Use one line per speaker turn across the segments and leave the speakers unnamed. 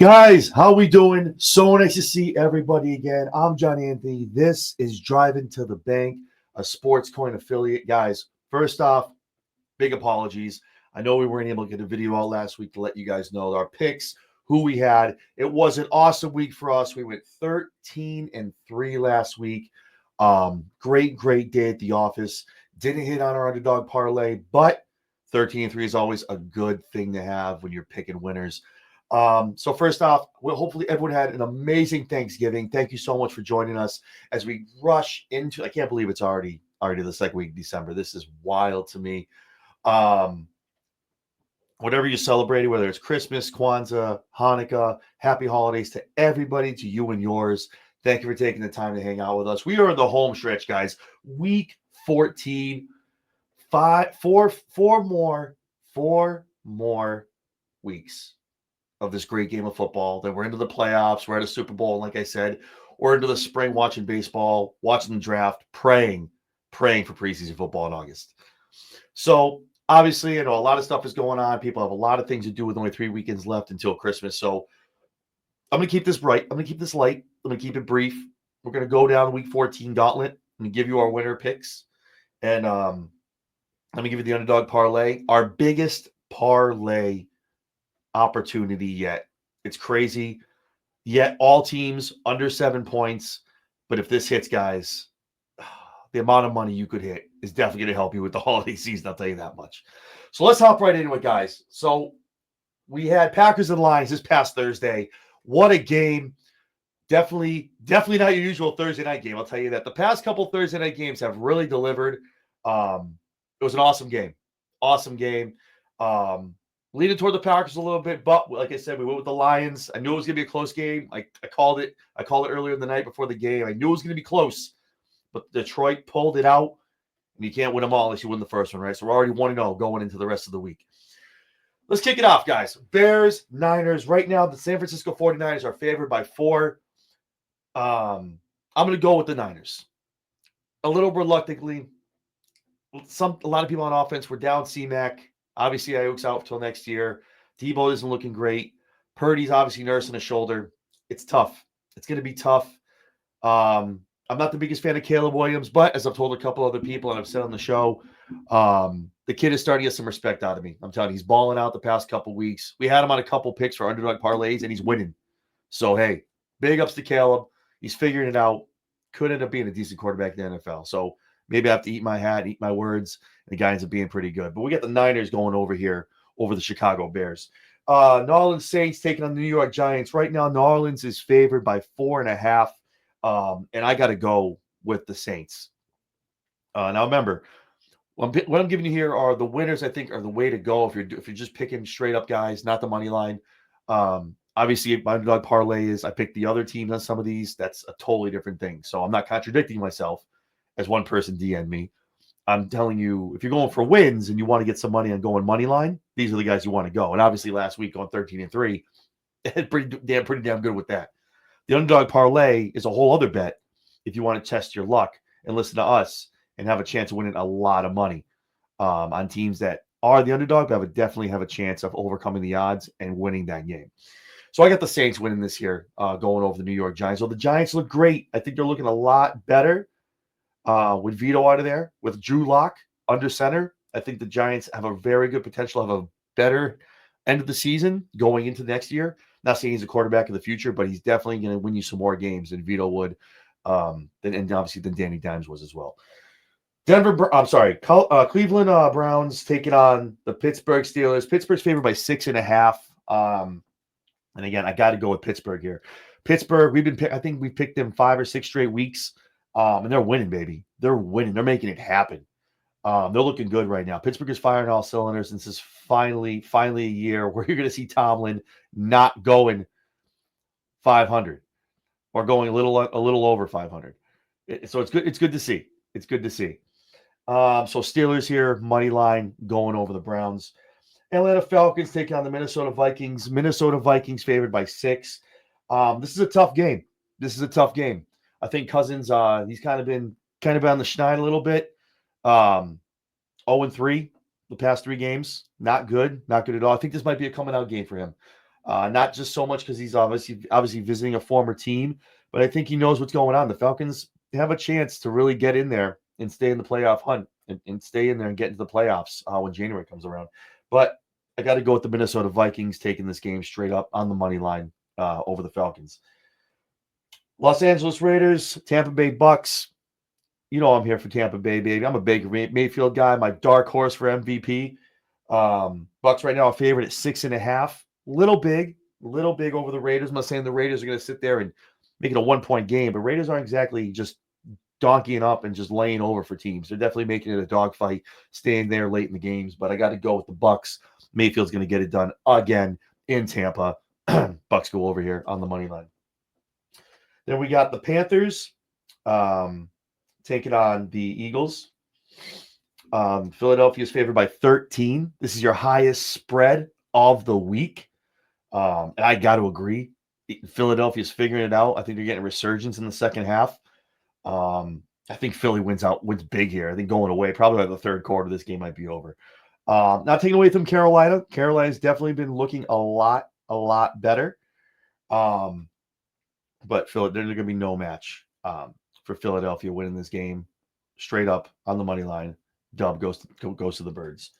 Guys, how we doing? So nice to see everybody again. I'm John Anthony. This is Drivin to the Bank, a sports coin affiliate. Guys, first off, big apologies. I know we weren't able to get a video out last week to let you guys know our picks, who we had. It was an awesome week for us. We went 13-3 last week. Great day at the office. Didn't hit on our underdog parlay, but 13-3 is always a good thing to have when you're picking winners. So first off, hopefully everyone had an amazing Thanksgiving. Thank you so much for joining us as we rush into. I can't believe it's already the second week of December. This is wild to me. Whatever you celebrated, whether it's Christmas, Kwanzaa, Hanukkah, happy holidays to everybody, to you and yours. Thank you for taking the time to hang out with us. We are in the home stretch, guys. Week 14, four more weeks of this great game of football. Then we're into the playoffs. We're at a Super Bowl. And like I said, we're into the spring watching baseball, watching the draft, praying for preseason football in August. So obviously, a lot of stuff is going on. People have a lot of things to do with only 3 weekends left until Christmas. So I'm going to keep this bright. I'm going to keep this light. I'm going to keep it brief. We're going to go down week 14 gauntlet. I'm going to give you our winner picks. And let me give you the underdog parlay. Our biggest parlay opportunity yet. It's crazy. Yet all teams under 7 points. But if this hits, guys, the amount of money you could hit is definitely going to help you with the holiday season. I'll tell you that much. So let's hop right into it, guys. So we had Packers and Lions this past Thursday. What a game. Definitely not your usual Thursday night game. I'll tell you that. The past couple Thursday night games have really delivered. It was an awesome game. Leaning toward the Packers a little bit, but like I said, we went with the Lions. I knew it was going to be a close game. I called it earlier in the night before the game. I knew it was going to be close, but Detroit pulled it out, and you can't win them all unless you win the first one, right? So we're already 1-0 going into the rest of the week. Let's kick it off, guys. Bears, Niners. Right now, the San Francisco 49ers are favored by 4. I'm going to go with the Niners. A little reluctantly. A lot of people on offense were down C-Mac. Obviously, Ayuk's out until next year. Debo isn't looking great. Purdy's obviously nursing a shoulder. It's tough. It's going to be tough. I'm not the biggest fan of Caleb Williams, but as I've told a couple other people and I've said on the show, the kid is starting to get some respect out of me. I'm telling you, he's balling out the past couple weeks. We had him on a couple picks for underdog parlays, and he's winning. So, hey, big ups to Caleb. He's figuring it out. Could end up being a decent quarterback in the NFL. So maybe I have to eat my hat, eat my words, and the guy ends up being pretty good. But we got the Niners going over here over the Chicago Bears. New Orleans Saints taking on the New York Giants. Right now, New Orleans is favored by 4.5. And I got to go with the Saints. Now, remember, what I'm giving you here are the winners. I think are the way to go if you're just picking straight up guys, not the money line. Obviously, my underdog parlay is I picked the other teams on some of these. That's a totally different thing. So I'm not contradicting myself, as one person DM'd me. I'm telling you, if you're going for wins and you want to get some money on going money line, these are the guys you want to go. And obviously, last week on 13-3, pretty damn good with that. The underdog parlay is a whole other bet if you want to test your luck and listen to us and have a chance of winning a lot of money on teams that are the underdog, but definitely have a chance of overcoming the odds and winning that game. So I got the Saints winning this year, going over the New York Giants. So the Giants look great. I think they're looking a lot better with Vito out of there, with Drew Lock under center. I think the Giants have a very good potential of a better end of the season going into next year. Not saying he's a quarterback of the future, but he's definitely going to win you some more games than Vito would, and obviously than Danny Dimes was as well. Cleveland Browns taking on the Pittsburgh Steelers. Pittsburgh's favored by 6.5. And again, I got to go with Pittsburgh here. Pittsburgh, I think we picked them 5 or 6 straight weeks, and they're winning, baby. They're winning. They're making it happen. They're looking good right now. Pittsburgh is firing all cylinders. And this is finally a year where you're going to see Tomlin not going 500 or going a little over 500. So it's good. It's good to see. It's good to see. So Steelers here, money line going over the Browns. Atlanta Falcons taking on the Minnesota Vikings. Minnesota Vikings favored by 6. This is a tough game. I think Cousins, he's kind of been on the schneid a little bit. 0-3 the past 3 games. Not good at all. I think this might be a coming out game for him. Not just so much because he's obviously visiting a former team, but I think he knows what's going on. The Falcons have a chance to really get in there and stay in the playoff hunt and stay in there and get into the playoffs when January comes around. But I got to go with the Minnesota Vikings taking this game straight up on the money line over the Falcons. Los Angeles Raiders, Tampa Bay Bucks. You know I'm here for Tampa Bay, baby. I'm a Baker Mayfield guy. My dark horse for MVP. Bucks right now a favorite at 6.5. Little big over the Raiders. I'm not saying the Raiders are going to sit there and make it a 1-point game, but Raiders aren't exactly just donkeying up and just laying over for teams. They're definitely making it a dogfight, staying there late in the games. But I got to go with the Bucks. Mayfield's going to get it done again in Tampa. Bucks go over here on the money line. Then we got the Panthers taking on the Eagles. Philadelphia is favored by 13. This is your highest spread of the week. And I got to agree. Philadelphia's figuring it out. I think they're getting a resurgence in the second half. I think Philly wins big here. I think going away, probably by the third quarter, this game might be over. Not taking away from Carolina. Carolina's definitely been looking a lot better. But there's going to be no match for Philadelphia winning this game straight up on the money line. Dub goes to the Birds.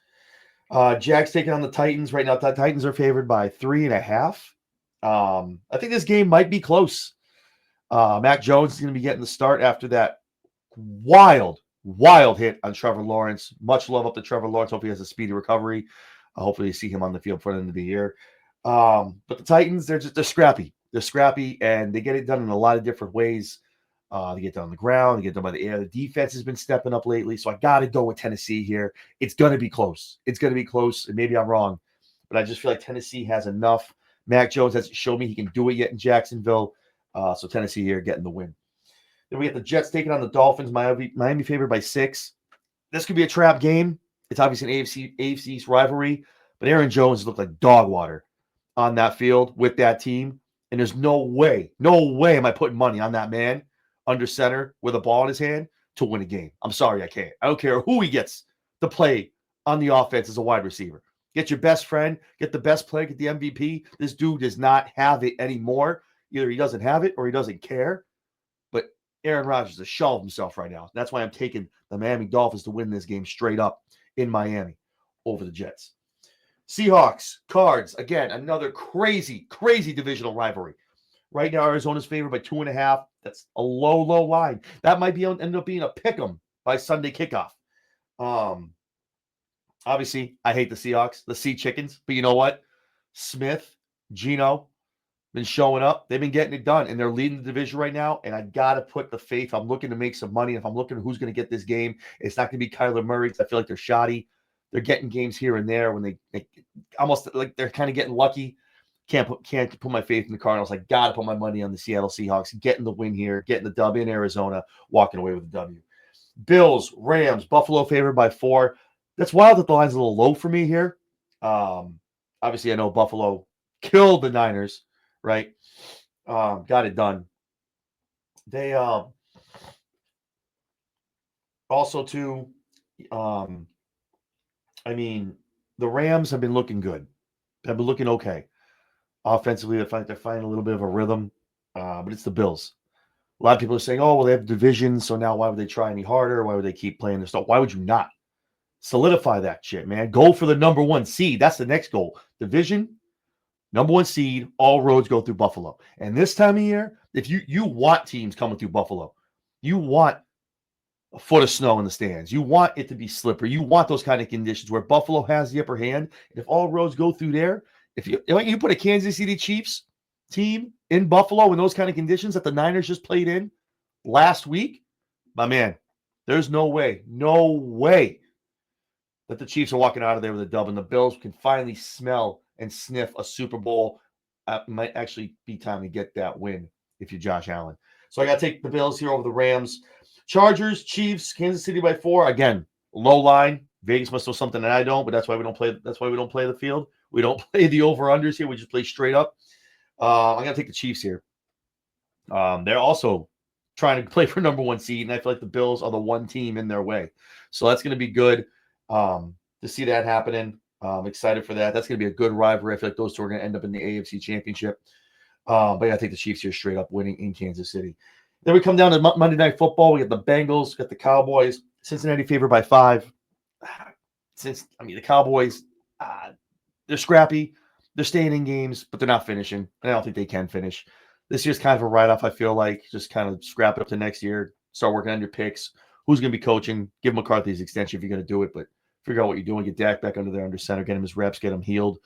Jags taking on the Titans. Right now, the Titans are favored by 3.5. I think this game might be close. Mac Jones is going to be getting the start after that wild hit on Trevor Lawrence. Much love up to Trevor Lawrence. Hope he has a speedy recovery. Hopefully you see him on the field for the end of the year. But the Titans, they're scrappy. They're scrappy, and they get it done in a lot of different ways. They get done on the ground. They get done by the air. The defense has been stepping up lately, so I got to go with Tennessee here. It's going to be close. And maybe I'm wrong, but I just feel like Tennessee has enough. Mac Jones hasn't shown me he can do it yet in Jacksonville, so Tennessee here getting the win. Then we get the Jets taking on the Dolphins. Miami favored by 6. This could be a trap game. It's obviously an AFC East rivalry, but Aaron Jones looked like dog water on that field with that team, and there's no way am I putting money on that man under center with a ball in his hand to win a game. I'm sorry, I can't. I don't care who he gets to play on the offense as a wide receiver. Get your best friend, get the best player, get the MVP. This dude does not have it anymore. Either he doesn't have it or he doesn't care. But Aaron Rodgers is a shell of himself right now. That's why I'm taking the Miami Dolphins to win this game straight up in Miami over the Jets. Seahawks, Cards. Again, another crazy divisional rivalry. Right now, Arizona's favored by 2.5. That's a low line. That might end up being a pick 'em by Sunday kickoff. Obviously, I hate the Seahawks, the Sea Chickens, but you know what? Smith, Geno, been showing up. They've been getting it done, and they're leading the division right now. And I got to put the faith. I'm looking to make some money. If I'm looking at who's going to get this game, it's not going to be Kyler Murray. I feel like they're shoddy. They're getting games here and there when they almost like they're kind of getting lucky. Can't put my faith in the Cardinals. I got to put my money on the Seattle Seahawks, getting the win here, getting the dub in Arizona, walking away with the W. Bills, Rams, Buffalo favored by 4. That's wild that the line's a little low for me here. Obviously, I know Buffalo killed the Niners, right? Got it done. They also too. I mean, the Rams have been looking good. They've been looking okay. Offensively, they're finding a little bit of a rhythm, but it's the Bills. A lot of people are saying, oh, well, they have divisions, so now why would they try any harder? Why would they keep playing this stuff? Why would you not? Solidify that shit, man. Go for the number 1 seed. That's the next goal. Division, number 1 seed, all roads go through Buffalo. And this time of year, if you want teams coming through Buffalo, you want a foot of snow in the stands. You want it to be slippery. You want those kind of conditions where Buffalo has the upper hand. And if all roads go through there, if you put a Kansas City Chiefs team in Buffalo in those kind of conditions that the Niners just played in last week, my man, there's no way that the Chiefs are walking out of there with a dub, and the Bills can finally smell and sniff a Super Bowl. It might actually be time to get that win if you're Josh Allen. So I got to take the Bills here over the Rams. Chargers, Chiefs, Kansas City by 4. Again, low line. Vegas must know something that I don't, but that's why we don't play. That's why we don't play the field. We don't play the over-unders here. We just play straight up. I'm going to take the Chiefs here. They're also trying to play for number 1 seed, and I feel like the Bills are the one team in their way. So that's going to be good to see that happening. I'm excited for that. That's going to be a good rivalry. I feel like those two are going to end up in the AFC Championship. But yeah, I think the Chiefs here straight up winning in Kansas City. Then we come down to Monday Night Football. We got the Bengals, we got the Cowboys. Cincinnati favored by 5. The Cowboys, they're scrappy. They're staying in games, but they're not finishing. And I don't think they can finish. This year's kind of a write-off, I feel like. Just kind of scrap it up to next year. Start working on your picks. Who's going to be coaching? Give McCarthy his extension if you're going to do it, but figure out what you're doing. Get Dak back under center. Get him his reps. Get him healed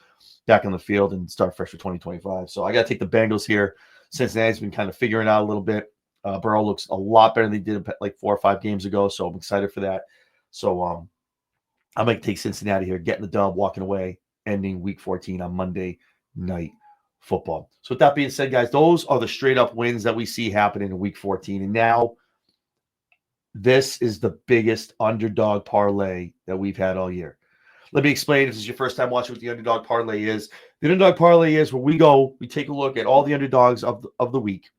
back on the field and start fresh for 2025. So I got to take the Bengals here. Cincinnati's been kind of figuring out a little bit. Burrow looks a lot better than he did like 4 or 5 games ago, so I'm excited for that. So I'm going to take Cincinnati here, getting the dub, walking away, ending Week 14 on Monday Night Football. So with that being said, guys, those are the straight-up wins that we see happening in Week 14. And now this is the biggest underdog parlay that we've had all year. Let me explain if this is your first time watching what the underdog parlay is. The underdog parlay is where we take a look at all the underdogs of the week,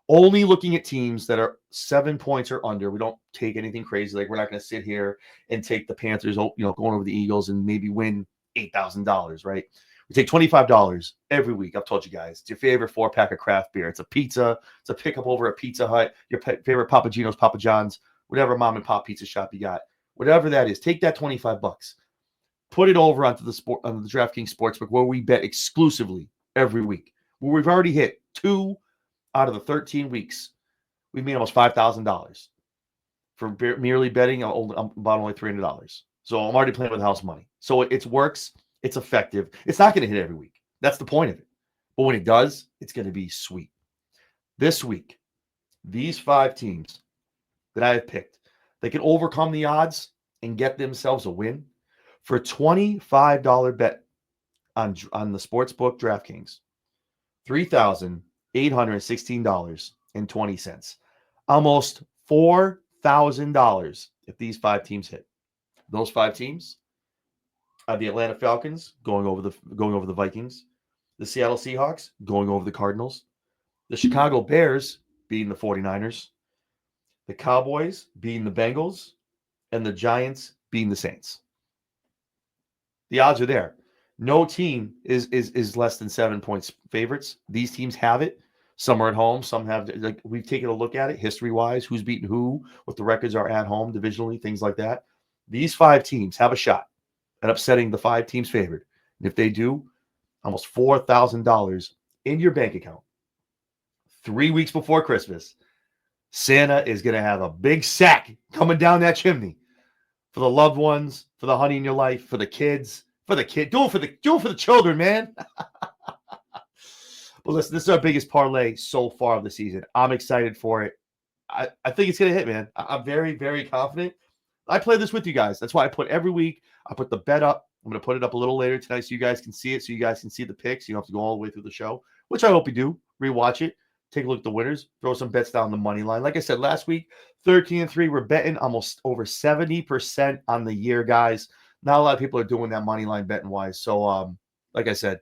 only looking at teams that are 7 points or under. We don't take anything crazy. Like, we're not going to sit here and take the Panthers, going over the Eagles and maybe win $8,000, right? We take $25 every week. I've told you guys. It's your favorite 4-pack of craft beer. It's a pizza. It's a pickup over at Pizza Hut. Your favorite Papa Gino's, Papa John's, whatever mom and pop pizza shop you got. Whatever that is, take that $25. Put it over onto the DraftKings Sportsbook, where we bet exclusively every week. Where we've already hit 2 out of the 13 weeks. We've made almost $5,000 for merely betting about only $300. So I'm already playing with house money. So it works. It's effective. It's not going to hit every week. That's the point of it. But when it does, it's going to be sweet. This week, these 5 teams that I have picked, they can overcome the odds and get themselves a win. For a $25 bet on the Sportsbook DraftKings, $3,816.20. Almost $4,000 if these 5 teams hit. Those 5 teams are the Atlanta Falcons going over the Vikings, the Seattle Seahawks going over the Cardinals, the Chicago Bears beating the 49ers, the Cowboys beating the Bengals, and the Giants beating the Saints. The odds are there. No team is less than 7 points favorites. These teams have it. Some are at home. Some have, like, we've taken a look at it history-wise, who's beaten who, what the records are at home, divisionally, things like that. These 5 teams have a shot at upsetting the 5 teams favored. And if they do, almost $4,000 in your bank account. 3 weeks before Christmas, Santa is going to have a big sack coming down that chimney for the loved ones, for the honey in your life, for the kids, do it for the children, man. But listen, this is our biggest parlay so far of the season. I'm excited for it. I think it's going to hit, man. I'm very, very confident. I play this with you guys. That's why I put every week, I put the bet up. I'm going to put it up a little later tonight so you guys can see it, so you guys can see the picks. You don't have to go all the way through the show, which I hope you do. Rewatch it. Take a look at the winners. Throw some bets down the money line. Like I said, last week, 13-3. We're betting almost over 70% on the year, guys. Not a lot of people are doing that money line betting wise. So, like I said,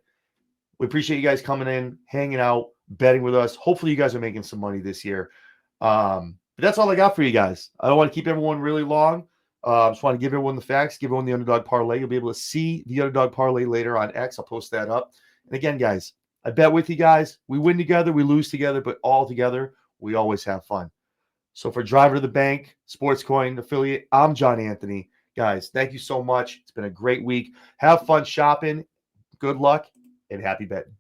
we appreciate you guys coming in, hanging out, betting with us. Hopefully, you guys are making some money this year. But that's all I got for you guys. I don't want to keep everyone really long. I just want to give everyone the facts, give everyone the underdog parlay. You'll be able to see the underdog parlay later on X. I'll post that up. And again, guys, I bet with you guys. We win together, we lose together, but all together, we always have fun. So for Driver to the Bank, Sports Coin affiliate, I'm John Anthony. Guys, thank you so much. It's been a great week. Have fun shopping. Good luck and happy betting.